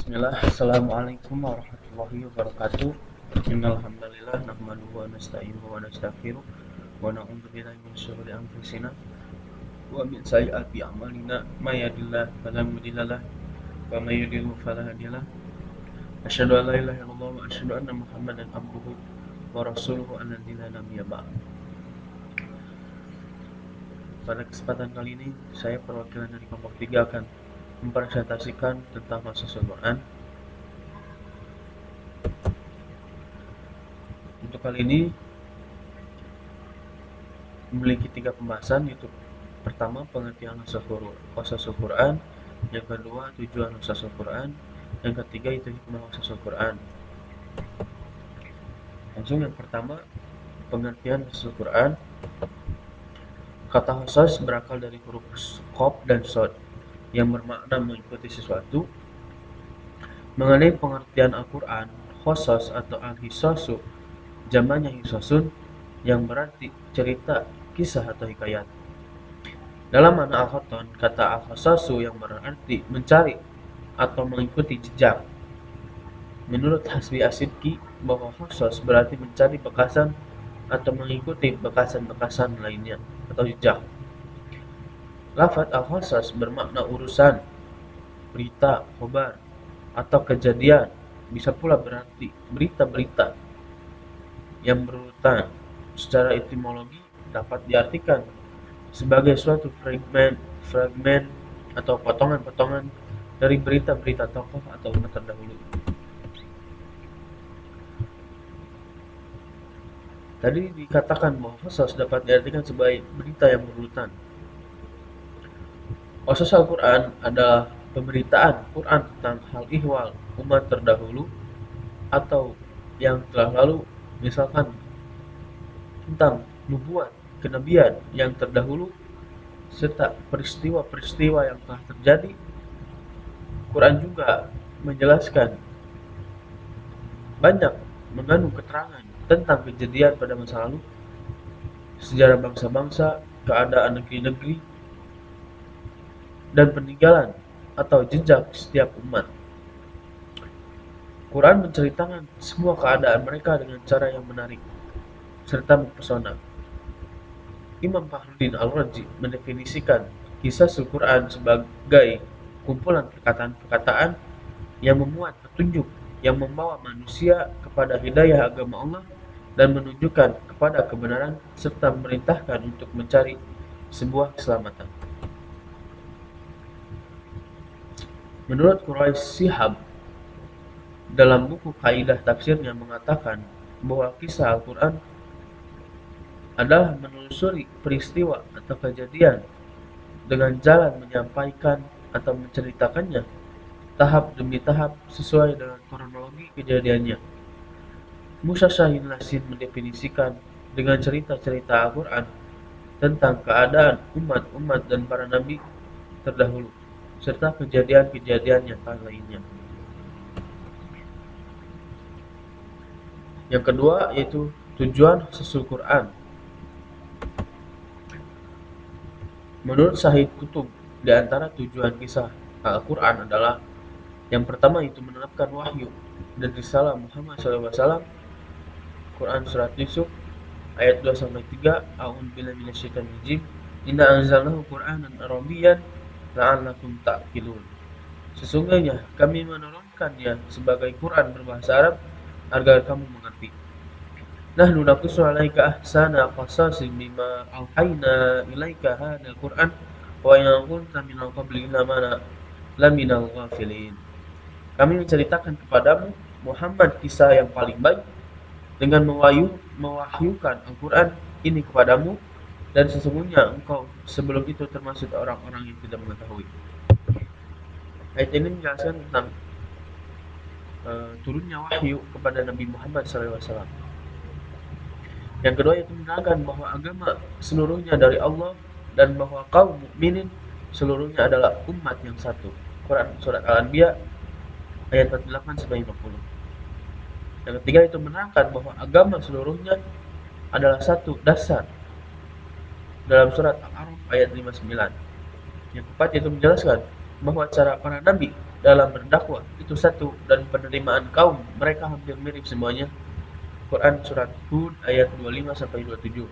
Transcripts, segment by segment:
Bismillah, Assalamualaikum warahmatullahi wabarakatuh. Innal hamdalillah nahmaduhu wa nasta'inuhu wa nastaghfiruh wa na'udzu billahi min syururi anfusina wa min sayyiati a'malina may yahdihillahu fala mudilla lahu wa may yudlil fala hadiya lahu. Asyhadu an la ilaha illallah wa asyhadu anna Muhammadan abduhu wa rasuluhu alladzi la nabiyya ba'd. Pada kesempatan kali ini, saya perwakilan dari kelompok 3 akan mempresentasikan tentang masa Al-Quran. Untuk kali ini memiliki 3 pembahasan, yaitu pertama pengertian asas Al-Quran, yang kedua tujuan asas Al-Quran, yang ketiga itu hikmah asas Al-Quran. Langsung yang pertama, pengertian asas Al-Quran. Kata asas berasal dari huruf qaf dan shad yang bermakna mengikuti sesuatu. Mengenai pengertian Al-Quran, qasas atau al-hisasu, jamaknya hisasun, yang berarti cerita, kisah atau hikayat. Dalam makna al-khaton, kata al-hasasu yang berarti mencari atau mengikuti jejak. Menurut Hasbi Asidki, bahwa qasas berarti mencari bekasan atau mengikuti bekasan-bekasan lainnya atau jejak. Lafaz al-qasas bermakna urusan, berita, khobar, atau kejadian. Bisa pula berarti berita-berita yang berurutan. Secara etimologi dapat diartikan sebagai suatu fragmen atau potongan-potongan dari berita-berita tokoh atau umat terdahulu. Tadi dikatakan bahwa qasas dapat diartikan sebagai berita yang berurutan. Qasas Al-Quran adalah pemberitaan Quran tentang hal ihwal umat terdahulu atau yang telah lalu, misalkan tentang nubuat, kenabian yang terdahulu, serta peristiwa-peristiwa yang telah terjadi. Quran juga menjelaskan banyak mengandung keterangan tentang kejadian pada masa lalu, sejarah bangsa-bangsa, keadaan negeri-negeri, dan peninggalan atau jejak setiap umat. Quran menceritakan semua keadaan mereka dengan cara yang menarik serta mempesona. Imam Fakhruddin Al-Razi mendefinisikan kisah Al-Quran sebagai kumpulan perkataan-perkataan yang memuat petunjuk yang membawa manusia kepada hidayah agama Allah dan menunjukkan kepada kebenaran serta memerintahkan untuk mencari sebuah keselamatan. Menurut Quraish Shihab, dalam buku kaidah tafsirnya mengatakan bahwa kisah Al-Quran adalah menelusuri peristiwa atau kejadian dengan jalan menyampaikan atau menceritakannya tahap demi tahap sesuai dengan kronologi kejadiannya. Musa Shahin Lasin mendefinisikan dengan cerita-cerita Al-Quran tentang keadaan umat-umat dan para nabi terdahulu, serta kejadian-kejadian nyata lainnya. Yang kedua yaitu tujuan asas Al-Quran. Menurut Syahid Qutb, di antara tujuan kisah Al-Quran adalah yang pertama itu menerapkan wahyu dan risalah Muhammad SAW. Quran Surat Yusuf ayat 2-3, A'udzubillahi minasyaitonir rajim, Inna anzalnahu Qur'anan Arabiyyan la'allakum ta'qilun. Sesungguhnya kami menurunkannya sebagai Quran berbahasa Arab agar kamu mengerti. Nahnu naqussu 'alaika ahsana qasasin bima auhayna ilaika hadzal Qur'an wa in kunta minal qablihi laminal ghafilin. Kami menceritakan kepadamu Muhammad kisah yang paling baik dengan mewahyukan Al-Quran ini kepadamu, dan sesungguhnya engkau sebelum itu termasuk orang-orang yang tidak mengetahui. Ayat ini menjelaskan tentang turunnya wahyu kepada Nabi Muhammad SAW. Yang kedua yaitu menerangkan bahwa agama seluruhnya dari Allah dan bahwa kaum mukminin seluruhnya adalah umat yang satu. Quran Surat Al-Anbiya ayat 48-50. Yang ketiga itu menerangkan bahwa agama seluruhnya adalah satu dasar dalam surat Al-A'raf ayat 59. Yang keempat itu menjelaskan bahwa cara para nabi dalam berdakwah itu satu, dan penerimaan kaum mereka hampir mirip semuanya. Quran Surat Hud ayat 25-27.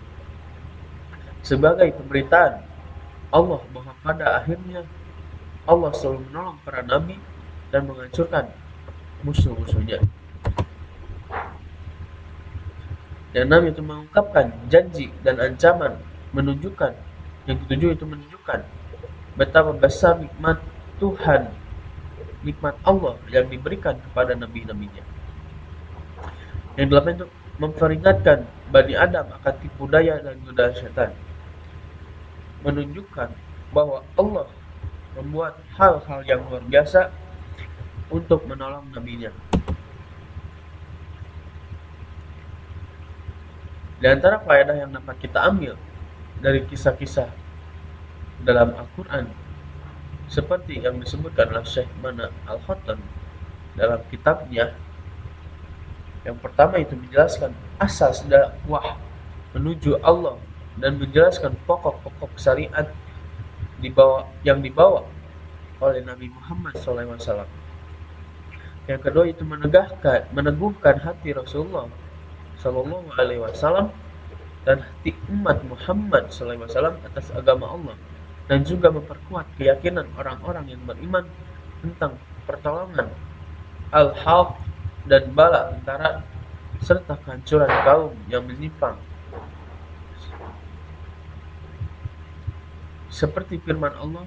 Sebagai pemberitaan Allah bahwa pada akhirnya Allah selalu menolong para nabi dan menghancurkan musuh-musuhnya. Dan nabi itu mengungkapkan janji dan ancaman, menunjukkan, yang ketujuh itu menunjukkan betapa besar nikmat Tuhan, nikmat Allah yang diberikan kepada nabi-nabinya. Yang delapan itu memperingatkan Bani Adam akan tipu daya dan godaan setan, menunjukkan bahwa Allah membuat hal-hal yang luar biasa untuk menolong nabinya. Di antara faedah yang dapat kita ambil dari kisah-kisah dalam Al-Quran, seperti yang disebutkan oleh Syekh Mana Al-Khattab dalam kitabnya, yang pertama itu menjelaskan asas dakwah menuju Allah dan menjelaskan pokok-pokok syariat yang dibawa oleh Nabi Muhammad SAW. Yang kedua itu meneguhkan hati Rasulullah SAW dan hati umat Muhammad SAW atas agama Allah, dan juga memperkuat keyakinan orang-orang yang beriman tentang pertolongan al-haq dan bala tentara serta kehancuran kaum yang menyimpang. Seperti firman Allah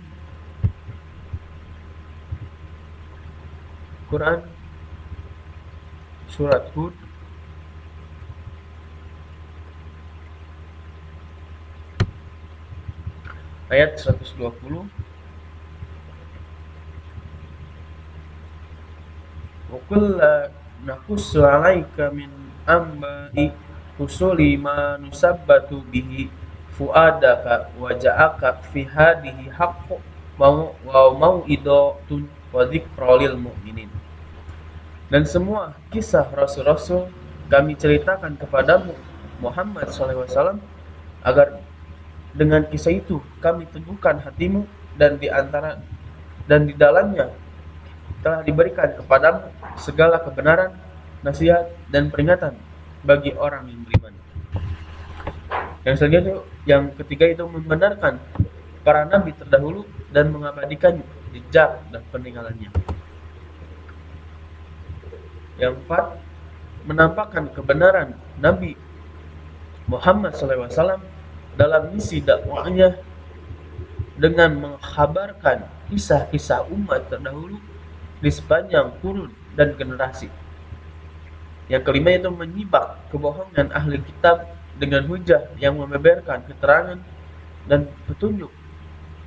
Quran Surat Hud ayat 120, wa kullu naqussu 'alaika min amba'i rusuli ma nusabbatu bihi fuadaka wa ja'aka fi hadihi haqqu wa mau'idatun wa dzikra lil mu'minin. Dan semua kisah rasul-rasul kami ceritakan kepadamu Muhammad SAW, agar dengan kisah itu kami teguhkan hatimu, dan di dalamnya telah diberikan kepadamu segala kebenaran, nasihat dan peringatan bagi orang yang beriman. Yang selanjutnya, yang ketiga itu membenarkan para nabi terdahulu dan mengabadikan jejak dan peninggalannya. Yang keempat, menampakkan kebenaran Nabi Muhammad SAW dalam misi dakwahnya dengan mengkhabarkan kisah-kisah umat terdahulu di sepanjang kurun dan generasi. Yang kelima itu menyibak kebohongan ahli kitab dengan hujah yang membeberkan keterangan dan petunjuk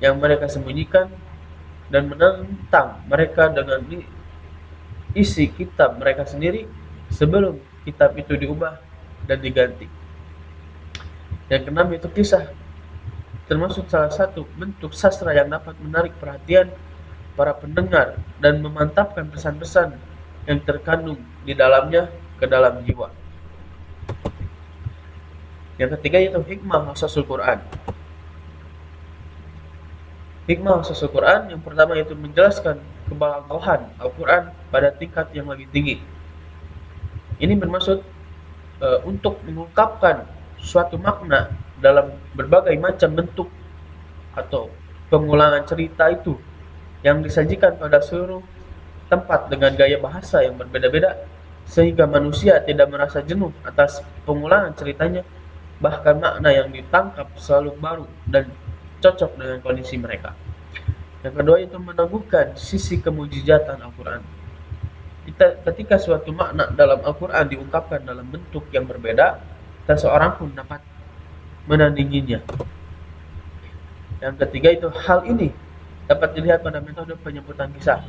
yang mereka sembunyikan, dan menentang mereka dengan isi kitab mereka sendiri sebelum kitab itu diubah dan diganti. Yang keenam itu kisah, termasuk salah satu bentuk sastra yang dapat menarik perhatian para pendengar dan memantapkan pesan-pesan yang terkandung di dalamnya ke dalam jiwa. Yang ketiga itu hikmah khususul Quran. Hikmah khususul Quran yang pertama itu menjelaskan kebalaghahan Al-Quran pada tingkat yang lebih tinggi. Ini bermaksud untuk mengungkapkan suatu makna dalam berbagai macam bentuk atau pengulangan cerita itu yang disajikan pada seluruh tempat dengan gaya bahasa yang berbeda-beda, sehingga manusia tidak merasa jenuh atas pengulangan ceritanya. Bahkan makna yang ditangkap selalu baru dan cocok dengan kondisi mereka. Yang kedua itu meneguhkan sisi kemujizatan Al-Quran. Ketika suatu makna dalam Al-Quran diungkapkan dalam bentuk yang berbeda, tak seorang pun dapat menandinginya. Yang ketiga itu hal ini dapat dilihat pada metode penyebutan kisah.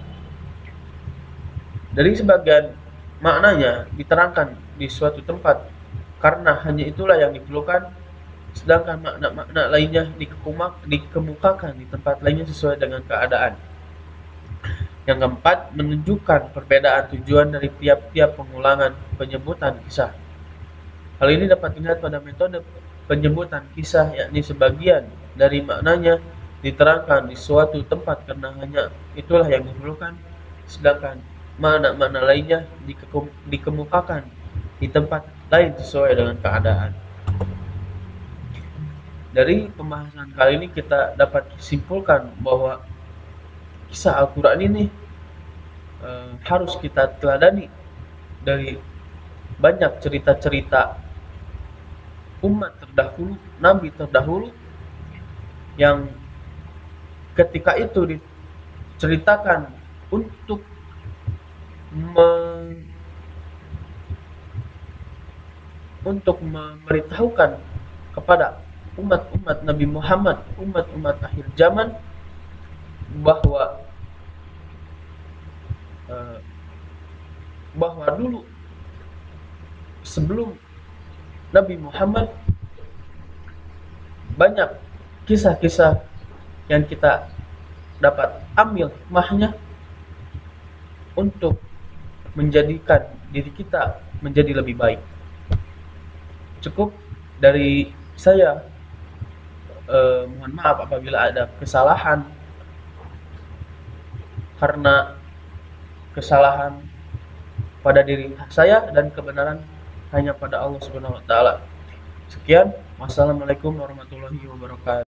Dari sebagian maknanya diterangkan di suatu tempat karena hanya itulah yang diperlukan, sedangkan makna-makna lainnya dikemukakan di tempat lainnya sesuai dengan keadaan. Yang keempat, menunjukkan perbedaan tujuan dari tiap-tiap pengulangan penyebutan kisah. Hal ini dapat dilihat pada metode penyebutan kisah, yakni sebagian dari maknanya diterangkan di suatu tempat karena hanya itulah yang diperlukan, sedangkan makna-makna lainnya dikemukakan di tempat lain sesuai dengan keadaan. Dari pembahasan kali ini kita dapat simpulkan bahwa kisah Al-Quran ini harus kita teladani dari banyak cerita-cerita umat terdahulu, nabi terdahulu yang ketika itu diceritakan untuk memberitahukan kepada umat-umat Nabi Muhammad, umat-umat akhir zaman, bahwa dulu sebelum Nabi Muhammad banyak kisah-kisah yang kita dapat ambil hikmahnya untuk menjadikan diri kita menjadi lebih baik. Cukup dari saya. Mohon maaf apabila ada kesalahan, karena kesalahan pada diri saya dan kebenaran hanya pada Allah Subhanahu wa taala. Sekian, wassalamualaikum warahmatullahi wabarakatuh.